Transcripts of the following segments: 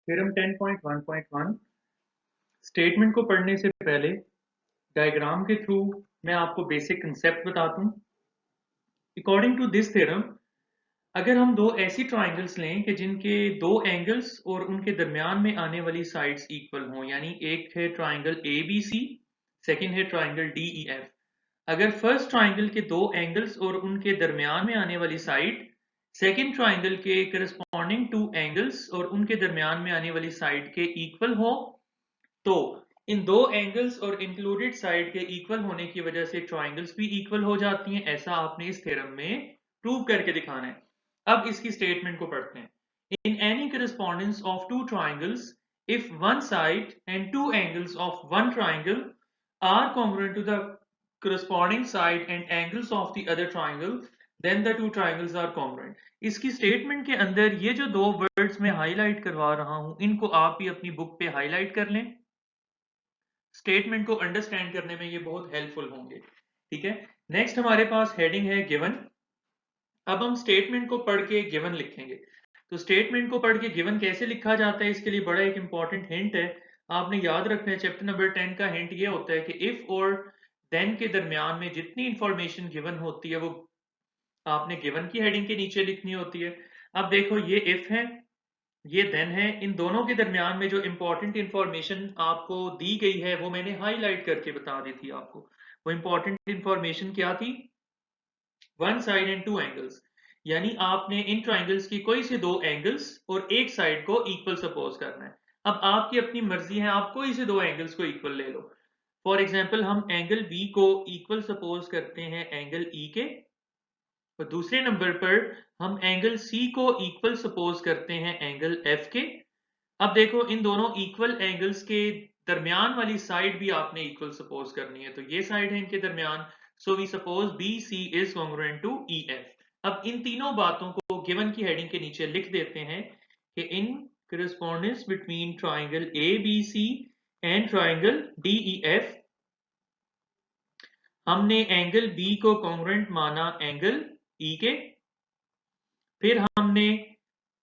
Theorem 10.1.1 statement को पढ़ने से पहले डायग्राम के थ्रू मैं आपको बेसिक कंसेप्ट बताता हूँ। अकॉर्डिंग टू दिस थ्योरम, अगर हम दो ऐसी ट्राइंगल्स लें कि जिनके दो एंगल्स और उनके दरमियान में आने वाली साइड्स इक्वल हों, यानी एक है triangle A B C, second है ट्राइंगल डी ई एफ। अगर फर्स्ट ट्राइंगल के दो एंगल्स और उनके दरमियान में आने वाली साइड सेकेंड ट्राइंगल के करस्पॉन्डिंग टू एंगल्स और उनके दरमियान में आने वाली साइड के इक्वल हो, तो इन दो एंगल्स और इंक्लूडेड साइड के इक्वल होने की वजह से ट्राइंगल्स भी इक्वल हो जाती हैं। ऐसा आपने इस थ्योरम में प्रूव करके दिखाना है। अब इसकी स्टेटमेंट को पढ़ते हैं। In any correspondence of two triangles, if one side and two angles of one triangle are congruent to the corresponding side and angles of the other triangle, then the two triangles are congruent। इसकी statement के अंदर ये जो दो words मैं highlight करवा रहा हूं, इनको आप भी अपनी बुक पे हाईलाइट कर लें। स्टेटमेंट को अंडरस्टैंड करने में ये बहुत हेल्पफुल होंगे। ठीक है, नेक्स्ट हमारे पास हेडिंग है गिवन। अब हम स्टेटमेंट को पढ़ के गिवन लिखेंगे। तो स्टेटमेंट को पढ़ के गिवन कैसे लिखा जाता है, इसके लिए बड़ा एक इंपॉर्टेंट हिंट है, आपने याद रखना है। चैप्टर नंबर 10 का हिंट ये होता है कि इफ और देन के दरमियान में जितनी इंफॉर्मेशन गिवन होती है वो आपने गिवन की हेडिंग के नीचे लिखनी होती है। अब देखो, ये इफ है, ये देन है, इन दोनों के दरमियान में जो इंपॉर्टेंट इंफॉर्मेशन आपको दी गई है वो मैंने हाईलाइट करके बता दी थी आपको। वो इंपॉर्टेंट इंफॉर्मेशन क्या थी? One side and two angles, यानी आपने इन ट्राइंगल्स की कोई से दो एंगल्स और एक साइड को इक्वल सपोज करना है। अब आपकी अपनी मर्जी है, आप कोई से दो एंगल्स को इक्वल ले लो। फॉर एग्जाम्पल, हम एंगल बी को इक्वल सपोज करते हैं एंगल ई के, और दूसरे नंबर पर हम एंगल सी को इक्वल सपोज करते हैं एंगल एफ के। अब देखो, इन दोनों इक्वल एंगल्स के दरमियान वाली साइड भी आपने इक्वल सपोज करनी है, तो ये साइड है इनके दरमियान। So we suppose B C is congruent to E F. अब इन तीनों बातों को गिवन की हेडिंग के नीचे लिख देते हैं कि in correspondence between triangle A B C and triangle D E F, हमने एंगल बी को कॉन्ग्रुएंट माना एंगल ई के, फिर हमने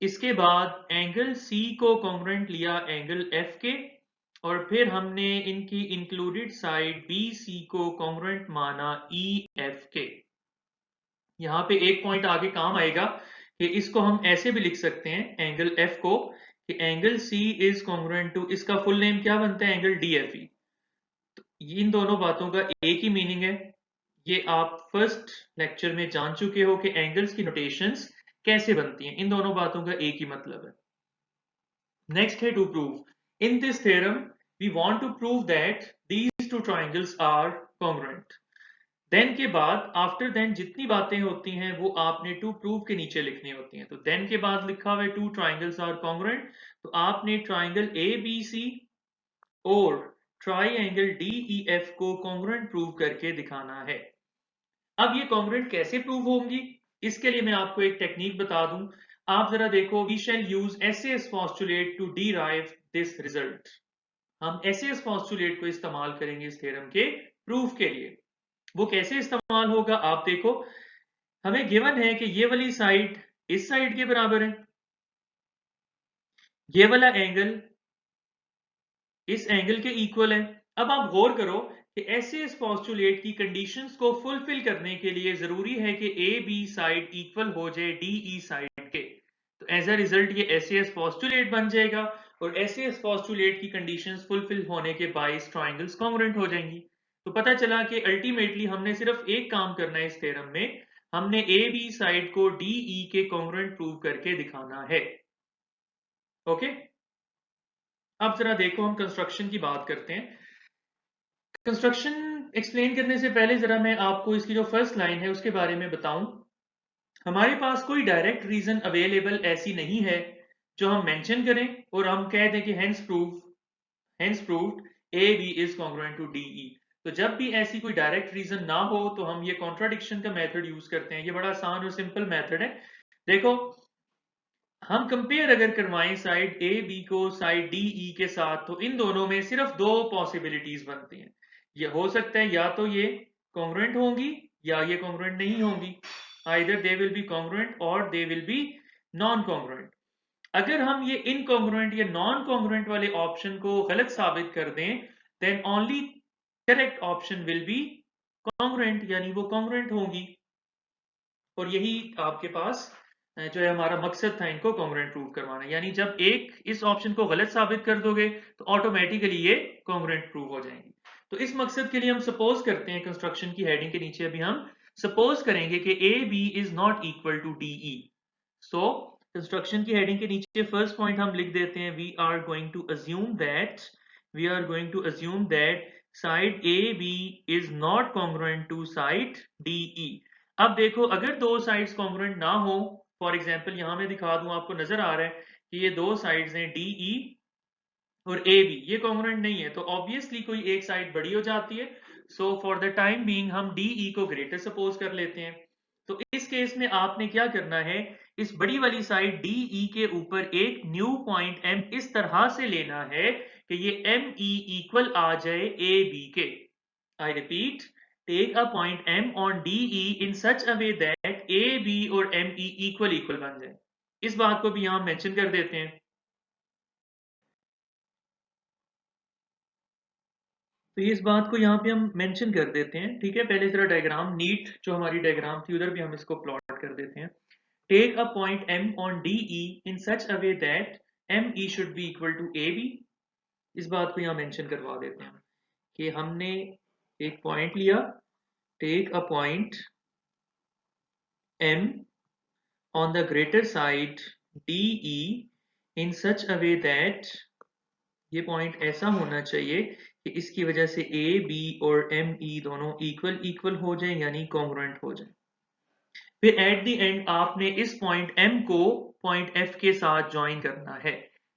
इसके बाद एंगल सी को कॉन्ग्रुएंट लिया एंगल एफ के, और फिर हमने इनकी इंक्लूडेड साइड बी सी को कॉन्ग्रुएंट माना ई एफ के। यहां पे एक पॉइंट आगे काम आएगा कि इसको हम ऐसे भी लिख सकते हैं एंगल एफ को कि angle C is congruent to, इसका फुल नेम क्या बनता है? Angle D F E. तो इन दोनों बातों का एक ही मीनिंग है। ये आप फर्स्ट लेक्चर में जान चुके हो कि एंगल्स की नोटेशंस कैसे बनती हैं। इन दोनों बातों का एक ही मतलब है। नेक्स्ट है to prove. In this theorem we want to prove that these two triangles are congruent. Then के बाद, आफ्टर देन जितनी बातें होती हैं वो आपने टू प्रूव के नीचे लिखनी होती हैं। तो देन के बाद लिखा हुआ है टू ट्राइंगल्स आर कॉन्ग्रुएंट, तो आपने ट्राइंगल ए बी सी और ट्राइंगल डी ई एफ को कॉन्ग्रुएंट प्रूव करके दिखाना है। अब ये कॉन्ग्रुएंट कैसे प्रूव होंगी, इसके लिए मैं आपको एक टेक्निक बता दूं। आप जरा देखो, we shall use SAS postulate to derive this result. हम एसएएस पोस्टुलेट को इस्तेमाल करेंगे इस थ्योरम के प्रूफ के लिए। वो कैसे इस्तेमाल होगा, आप देखो। हमें गिवन है कि ये वाली साइड इस साइड के बराबर है, ये वाला एंगल इस एंगल के इक्वल है। अब आप गौर करो कि एसएएस पोस्टुलेट की कंडीशंस को फुलफिल करने के लिए जरूरी है कि ए बी साइड इक्वल हो जाए डी ई साइड के। तो एज अ रिजल्ट ये एसएएस पोस्टुलेट बन जाएगा, और एसएएस पोस्टुलेट की कंडीशंस फुलफिल होने के बाइस ट्राइंगल्स कॉन्ग्रुएंट हो जाएंगी। तो पता चला कि अल्टीमेटली हमने सिर्फ एक काम करना है इस थ्योरम में, हमने ए बी साइड को डी ई के कॉन्ग्रुएंट प्रूव करके दिखाना है। ओके, अब जरा देखो, हम कंस्ट्रक्शन की बात करते हैं। कंस्ट्रक्शन एक्सप्लेन करने से पहले जरा मैं आपको इसकी जो फर्स्ट लाइन है उसके बारे में बताऊं। हमारे पास कोई डायरेक्ट रीजन अवेलेबल ऐसी नहीं है जो हम मेंशन करें और हम कह दें कि hence proved A B is congruent to D E. तो जब भी ऐसी कोई डायरेक्ट रीजन ना हो तो हम ये कॉन्ट्राडिक्शन का मेथड यूज करते हैं। ये बड़ा आसान और सिंपल मेथड है। देखो, हम कंपेयर अगर करवाएं साइड ए बी को साइड डी ई के साथ, तो इन दोनों में सिर्फ दो पॉसिबिलिटीज बनती हैं। ये हो सकता है या तो ये कॉन्ग्रुएंट होंगी या ये कॉन्ग्रुएंट नहीं होंगी। Either they will be congruent और they will be non congruent. अगर हम ये इनकॉन्ग्रुएंट या नॉन कॉन्ग्रुएंट वाले ऑप्शन को गलत साबित कर दें, then only correct option will be congruent, यानी वो कॉन्ग्रुएंट होंगी। और यही आपके पास जो है हमारा मकसद था, इनको कॉन्ग्रुएंट प्रूव करवाना। यानी जब एक इस ऑप्शन को गलत साबित कर दोगे तो ऑटोमेटिकली ये कॉन्ग्रुएंट प्रूव हो जाएंगी। तो इस मकसद के लिए हम सपोज करते हैं, कंस्ट्रक्शन की हेडिंग के नीचे अभी हम सपोज करेंगे कि A B is not equal to D E. So construction की हेडिंग के नीचे फर्स्ट पॉइंट हम लिख देते हैं, we are going to assume that side A B is not congruent to side D E. अब देखो, अगर दो साइड्स कॉन्ग्रुएंट ना हो, फॉर एग्जांपल यहां मैं दिखा दूं, आपको नजर आ रहा है कि ये दो साइड्स हैं डी ई और ए बी, ये कॉन्ग्रुएंट नहीं है, तो ऑब्वियसली कोई एक साइड बड़ी हो जाती है। So for the time being हम डी ई को ग्रेटर सपोज कर लेते हैं। तो इस केस में आपने क्या करना है, इस बड़ी वाली साइड डी ई के ऊपर एक न्यू पॉइंट एम इस तरह से लेना है कि ये एम ई इक्वल आ जाए ए बी के। I repeat, take a point m on DE in such a way that A, B और ME इक्वल बन जाए। इस बात को भी यहां मेंशन कर देते हैं। तो इस बात को यहाँ पे हम मेंशन कर देते हैं, ठीक है। पहले जरा डायग्राम नीट जो हमारी डायग्राम थी उधर भी हम इसको प्लॉट कर देते हैं। Take a point M on DE in such a way that ME should be equal to AB। इस बात को यहाँ मेंशन करवा देते हैं कि हमने एक पॉइंट लिया, take a point M on the greater side DE in such a way that ये पॉइंट ऐसा होना चाहिए कि इसकी वजह से A, B और ME दोनों इक्वल हो जाएं, यानी कॉन्ग्रुएंट हो जाएं। फिर एट द एंड आपने इस पॉइंट M को पॉइंट F के साथ ज्वाइन करना है।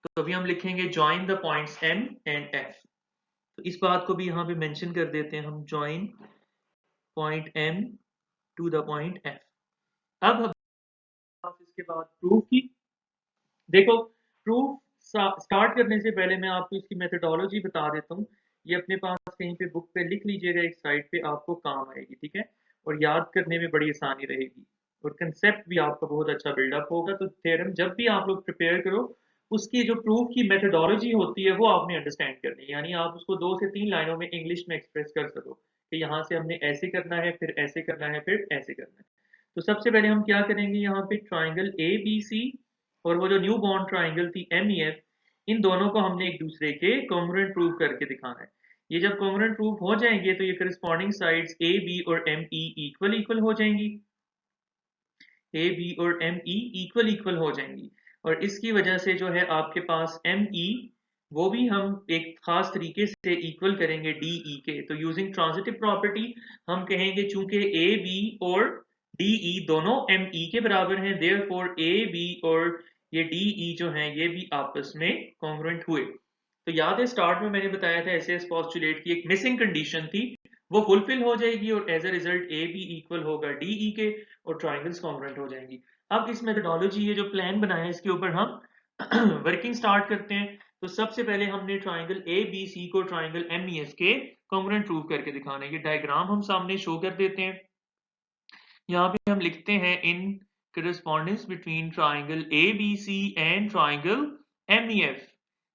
तो अभी हम लिखेंगे join the points M and F। तो इस बात को भी यहाँ पे मेंशन कर देते हैं हम, join point M to the point F। अब हम इसके बाद प्रूफ की, देखो प्रूफ स्टार्ट करने से पहले मैं आपको इसकी मेथडोलॉजी बता देता हूँ। ये अपने पास कहीं पे बुक पे लिख लीजिएगा, एक साइड पे आपको काम आएगी, ठीक है। और याद करने में बड़ी आसानी रहेगी और कंसेप्ट भी आपका बहुत अच्छा बिल्डअप होगा। तो थ्योरम जब भी आप लोग प्रिपेयर करो, उसकी जो प्रूफ की मेथडोलॉजी होती है वो आपने अंडरस्टैंड करनी है, यानी आप उसको 2 से 3 लाइनों में इंग्लिश में एक्सप्रेस कर सको कि यहाँ से हमने ऐसे करना है, फिर ऐसे करना है, फिर ऐसे करना है। तो सबसे पहले हम क्या करेंगे, यहाँ पे ट्राइंगल ए बी सी और वो जो न्यू बॉर्न ट्राइंगल थी एम ई एफ, इन दोनों को हमने एक दूसरे के कॉन्ग्रुएंट प्रूव करके दिखाना है। ये जब कॉन्ग्रुएंट प्रूव हो जाएंगे तो ये करस्पॉन्डिंग साइड्स ए बी और एम ई इक्वल हो जाएंगी, ए बी और एम ई इक्वल हो जाएंगी। और इसकी वजह से जो है आपके पास एम ई वो भी हम एक खास तरीके से इक्वल करेंगे डी ई के। तो यूजिंग ट्रांजिटिव प्रॉपर्टी हम कहेंगे चूंकि ए बी और डी ई दोनों एम ई के बराबर हैं, देयरफॉर ए बी और ये डी ई जो हैं ये भी आपस में कॉन्ग्रुएंट हुए। तो याद है स्टार्ट में मैंने बताया था एस एस पोस्टुलेट की एक मिसिंग कंडीशन थी, वो फुलफिल हो जाएगी और as a result A B equal होगा डी ई के और ट्राइंगल्स कॉन्ग्रुएंट हो जाएंगी। अब इस मेथडोलॉजी, ये जो प्लान बनाया है, इसके ऊपर हम वर्किंग स्टार्ट करते हैं। तो सबसे पहले हमने ट्राइंगल ए बी सी को ट्राइंगल एम ई एफ के कॉन्ग्रुएंट प्रूव करके दिखाना है। ये डायग्राम हम सामने शो कर देते हैं। यहाँ पे हम लिखते हैं in correspondence between triangle A B C and triangle M E F.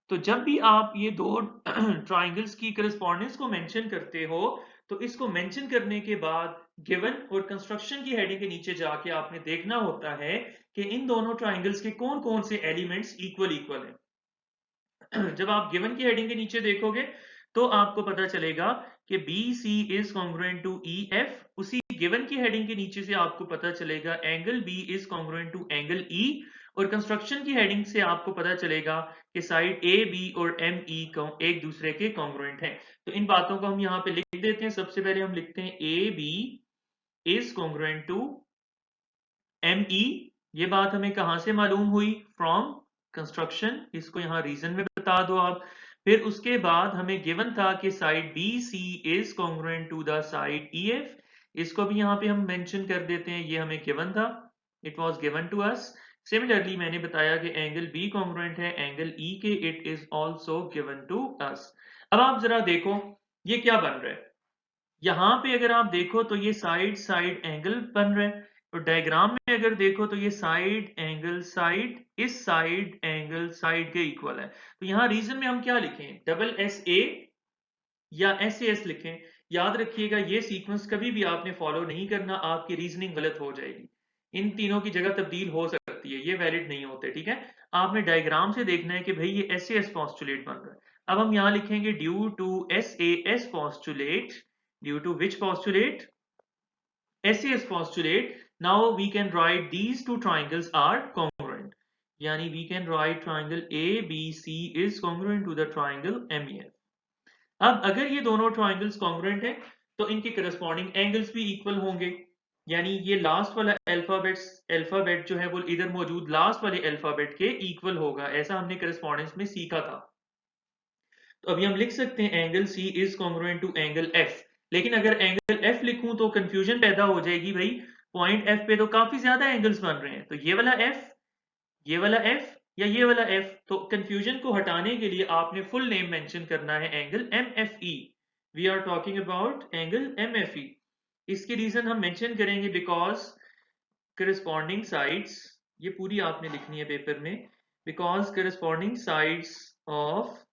तो जब भी आप ये दो ट्राइंगल्स की करस्पॉन्डेंस को मेंशन करते हो, तो इसको मेंशन करने के बाद गिवन और कंस्ट्रक्शन की हेडिंग के नीचे जाके आपने देखना होता है कि इन दोनों ट्राइंगल्स के कौन कौन से एलिमेंट्स इक्वल हैं। जब आप गिवन की हेडिंग के नीचे देखोगे तो आपको पता चलेगा कि B C is congruent to E F. उसी गिवन की हेडिंग के नीचे से आपको पता चलेगा angle B is congruent to angle E. और कंस्ट्रक्शन की हेडिंग से आपको पता चलेगा कि साइड ए बी और एम ई एक दूसरे के कॉन्ग्रुएंट हैं। तो इन बातों को हम यहाँ पे लिख देते हैं। सबसे पहले हम लिखते हैं A B is congruent to M E. ये बात हमें कहां से मालूम हुई, फ्रॉम कंस्ट्रक्शन। इसको यहाँ रीजन में बता दो आप। फिर उसके बाद हमें गिवन था कि side B C is congruent to the side E F. इसको भी यहाँ पे हम मेंशन कर देते हैं, ये हमें गिवन था, it was given to us. Similarly मैंने बताया कि एंगल बी कॉन्ग्रुएंट है एंगल ई के, it is also given to us. अब आप जरा देखो ये क्या बन रहा है। यहां पे अगर आप देखो तो ये साइड साइड एंगल बन रहा है, और डायग्राम में अगर देखो तो ये साइड एंगल साइड इस साइड एंगल साइड के इक्वल है। तो यहाँ रीजन में हम क्या लिखें, डबल एस ए या एस एस लिखें। याद रखिएगा ये सीक्वेंस कभी भी आपने फॉलो नहीं करना, आपकी रीजनिंग गलत हो जाएगी। इन तीनों की जगह तब्दील हो सकती है, ये वैलिड नहीं होते, ठीक है। आपने डायग्राम से देखना है कि भाई ये एस एस पॉस्टुलेट बन रहा है। अब हम यहाँ लिखेंगे due to S A S postulate, due to which postulate, SAS postulate. Now we can write these two triangles are congruent. यानी we can write triangle ABC is congruent to the triangle MEF. अब अगर ये दोनों triangles congruent हैं तो इनके corresponding angles भी equal होंगे। यानी ये लास्ट वाला अल्फाबेट जो है वो इधर मौजूद लास्ट वाले अल्फाबेट के इक्वल होगा, ऐसा हमने करस्पॉन्डेंस में सीखा था। तो अभी हम लिख सकते हैं angle C is congruent to angle F। लेकिन अगर एंगल F लिखूं तो कंफ्यूजन पैदा हो जाएगी, भाई पॉइंट F पे तो काफी ज्यादा एंगल्स बन रहे हैं, तो ये वाला F, ये वाला F या ये वाला F। तो कंफ्यूजन को हटाने के लिए आपने फुल नेम मेंशन करना है angle MFE। We are talking about angle MFE। इसकी रीजन हम मेंशन करेंगे बिकॉज करस्पॉन्डिंग साइड्स, ये पूरी आपने लिखनी है पेपर में, because corresponding sides of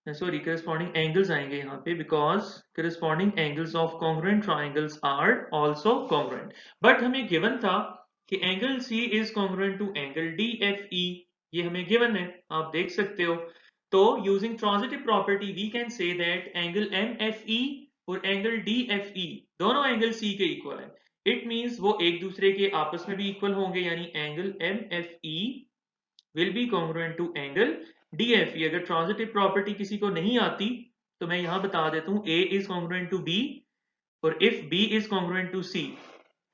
sorry corresponding angles आएंगे यहाँ पे, because corresponding angles of congruent triangles are also congruent. But हमें गिवन था कि angle C is congruent to angle DFE, ये हमें गिवन है, आप देख सकते हो। तो using transitive property we can say that angle MFE और एंगल DFE दोनों एंगल सी के इक्वल है। इट मींस वो एक दूसरे के आपस में भी इक्वल होंगे, यानी angle MFE will be congruent to angle DFE। अगर ट्रांजिटिव प्रॉपर्टी किसी को नहीं आती तो मैं यहां बता देता हूं, A is congruent to B और if B is congruent to C,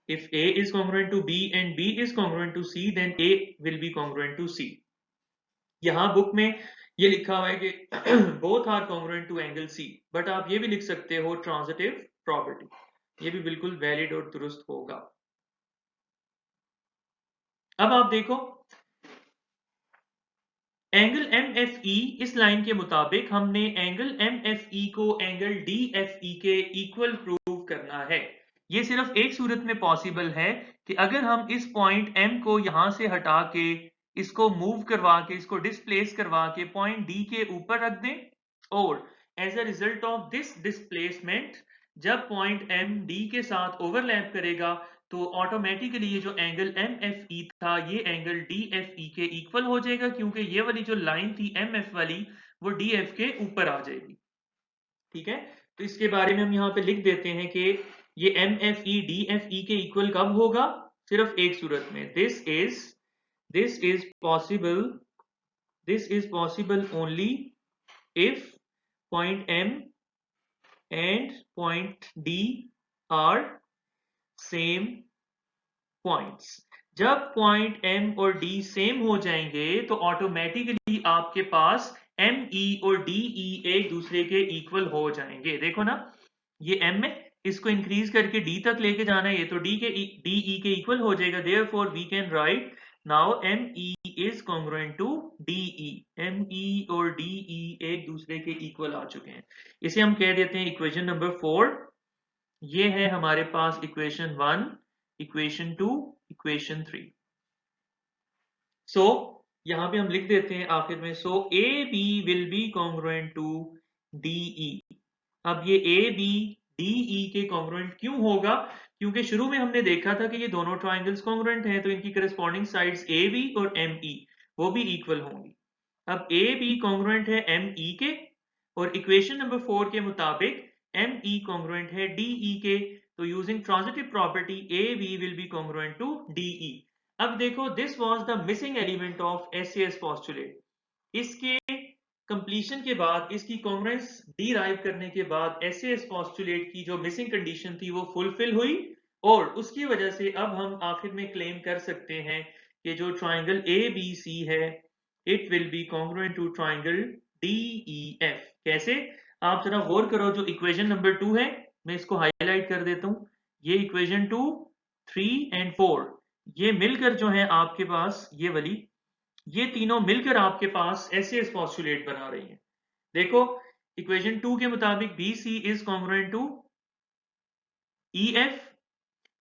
if A is congruent to B and B is congruent to C, then A will be congruent to C। यहां बुक में ये लिखा हुआ है कि both are congruent to angle C, but आप ये भी लिख सकते हो ट्रांजिटिव प्रॉपर्टी, ये भी बिल्कुल वैलिड और दुरुस्त होगा। अब आप देखो एंगल MFE, इस लाइन के मुताबिक हमने एंगल MFE को एंगल DFE के इक्वल प्रूव करना है। ये सिर्फ एक सूरत में पॉसिबल है कि अगर हम इस पॉइंट M को यहां से हटा के इसको मूव करवा के इसको डिस्प्लेस करवा के पॉइंट D के ऊपर रख दें, और as a result of this displacement जब पॉइंट M D के साथ ओवरलैप करेगा तो ऑटोमेटिकली ये जो एंगल MFE था ये एंगल DFE के इक्वल हो जाएगा, क्योंकि ये वाली जो लाइन थी MF वाली वो DF के ऊपर आ जाएगी, ठीक है। तो इसके बारे में हम यहाँ पे लिख देते हैं कि ये MFE DFE के इक्वल कब होगा, सिर्फ एक सूरत में, this is possible only if point M and point D are same points. जब पॉइंट M और D सेम हो जाएंगे तो ऑटोमेटिकली आपके पास ME और DE एक दूसरे के इक्वल हो जाएंगे। देखो ना, ये M है, इसको इंक्रीज करके D तक लेके जाना है, ये तो DE के इक्वल हो जाएगा। Therefore we can write now ME is congruent to DE। ME और DE एक दूसरे के इक्वल आ चुके हैं। इसे हम कह देते हैं इक्वेशन नंबर 4। ये है हमारे पास इक्वेशन 1, इक्वेशन 2, इक्वेशन 3। सो यहां पे हम लिख देते हैं आखिर में, so AB will be congruent to DE। अब ये AB DE के कॉन्ग्रुएंट क्यों होगा, क्योंकि शुरू में हमने देखा था कि ये दोनों ट्राइंगल्स कॉन्ग्रुएंट हैं, तो इनकी करस्पॉन्डिंग साइड्स AB और ME वो भी इक्वल होंगी। अब AB कॉन्ग्रुएंट है ME के, और इक्वेशन नंबर 4 के मुताबिक ME कॉन्ग्रुएंट है DE के, तो using transitive property AB will be congruent to DE। अब देखो, this was the missing element of SAS postulate. इसके कंप्लीशन के बाद, इसकी कॉन्ग्रुएंस डिराइव करने के बाद SAS पोस्टुलेट की जो मिसिंग कंडीशन थी वो फुलफिल हुई, और उसकी वजह से अब हम आखिर में क्लेम कर सकते हैं कि जो ट्राइंगल ABC है it will be congruent to triangle DEF। कैसे, आप जरा गौर करो, जो इक्वेशन नंबर 2 है मैं इसको हाईलाइट कर देता हूं, ये इक्वेशन 2, 3 एंड 4 ये मिलकर जो है आपके पास ये वाली, ये तीनों मिलकर आपके पास SAS पोस्टुलेट बना रही हैं। देखो इक्वेशन 2 के मुताबिक BC is congruent to EF,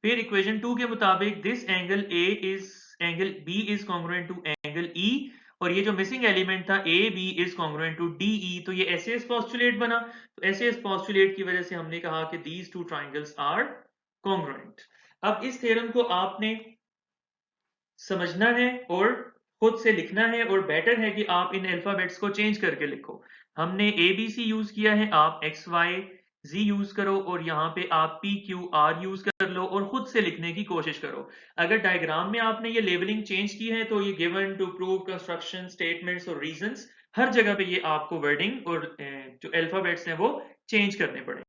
फिर इक्वेशन 2 के मुताबिक this angle B is congruent to angle E, और ये जो मिसिंग एलिमेंट था A B is congruent to D E, तो ये एसएस पोस्टुलेट बना। तो एसएस पोस्टुलेट की वजह से हमने कहा कि these two triangles are congruent. अब इस थ्योरम को आपने समझना है और खुद से लिखना है, और बेटर है कि आप इन अल्फाबेट्स को चेंज करके लिखो। हमने ए बी सी यूज किया है, आप एक्स वाई जी यूज करो, और यहाँ पे आप पी क्यू आर यूज कर लो और खुद से लिखने की कोशिश करो। अगर डायग्राम में आपने ये लेबलिंग चेंज की है तो ये given to prove construction statements और रीजंस, हर जगह पे ये आपको वर्डिंग और जो अल्फाबेट्स हैं वो चेंज करने पड़ेंगे।